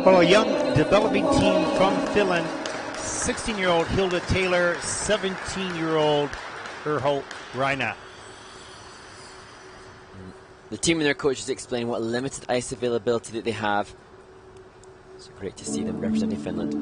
Well, a young developing team from Finland, 16-year-old Hilda Taylor, 17-year-old REINA. The team and their coaches explain what limited ice availability that they have. So great to see them representing Finland.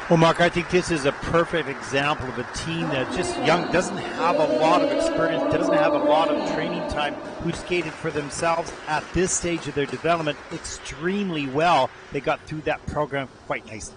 Well, Mark, I think this is a perfect example of a team that's just young, doesn't have a lot of experience, doesn't have a lot of training time, who skated for themselves at this stage of their development extremely well. They got through that program quite nicely.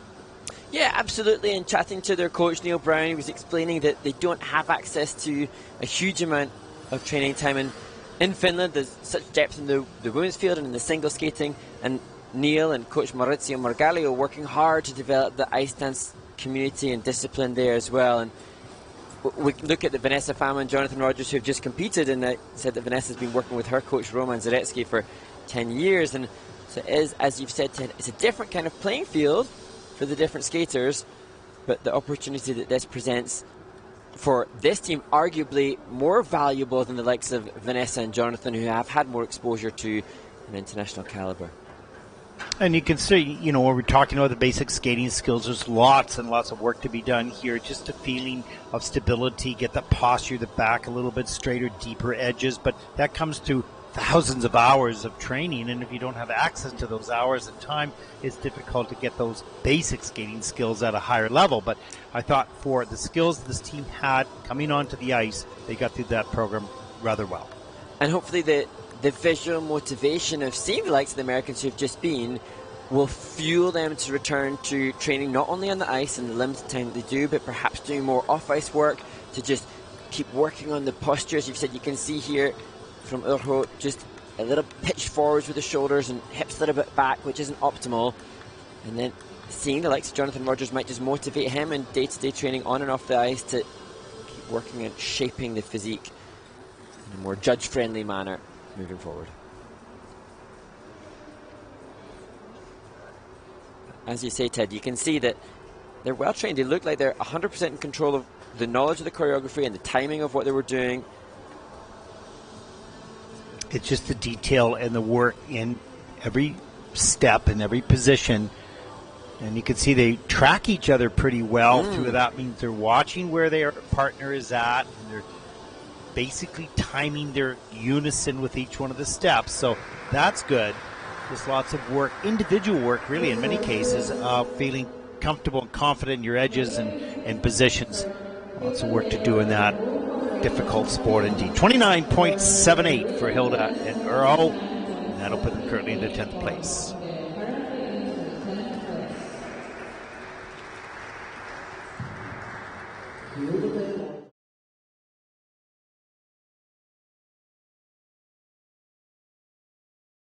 Yeah, absolutely. And chatting to their coach, Neil Brown, he was explaining that they don't have access to a huge amount of training time. And in Finland, there's such depth in the women's field and in the single skating. And Neil and coach Maurizio Margalio working hard to develop the ice dance community and discipline there as well. And we look at the Vanessa Fama and Jonathan Rogers, who have just competed, and said that Vanessa's been working with her coach Roman Zaretsky for 10 years. And so it is, as you've said, Ted, it's a different kind of playing field for the different skaters, but the opportunity that this presents for this team, arguably more valuable than the likes of Vanessa and Jonathan, who have had more exposure to an international caliber. And you can see, you know, when we're talking about the basic skating skills, there's lots and lots of work to be done here. Just a feeling of stability, get the posture, the back a little bit straighter, deeper edges. But that comes to thousands of hours of training. And if you don't have access to those hours and time, it's difficult to get those basic skating skills at a higher level. But I thought for the skills this team had coming onto the ice, they got through that program rather well. And hopefully the visual motivation of seeing the likes of the Americans who've just been will fuel them to return to training not only on the ice in the limited time that they do, but perhaps doing more off-ice work to just keep working on the posture. As you've said, you can see here from Urho just a little pitch forwards with the shoulders and hips a little bit back, which isn't optimal. And then seeing the likes of Jonathan Rogers might just motivate him in day-to-day training on and off the ice to keep working at shaping the physique in a more judge-friendly manner moving forward. As you say, Ted, you can see that they're well trained. They look like they're 100% in control of the knowledge of the choreography and the timing of what they were doing. It's just the detail and the work in every step and every position. And you can see they track each other pretty well through that. Means they're watching where their partner is at, and they're basically timing their unison with each one of the steps. So that's good. Just lots of work, individual work, really, in many cases, feeling comfortable and confident in your edges and positions. Lots of work to do in that difficult sport indeed. 29.78 for Hilda and Earl. And that'll put them currently into 10th place.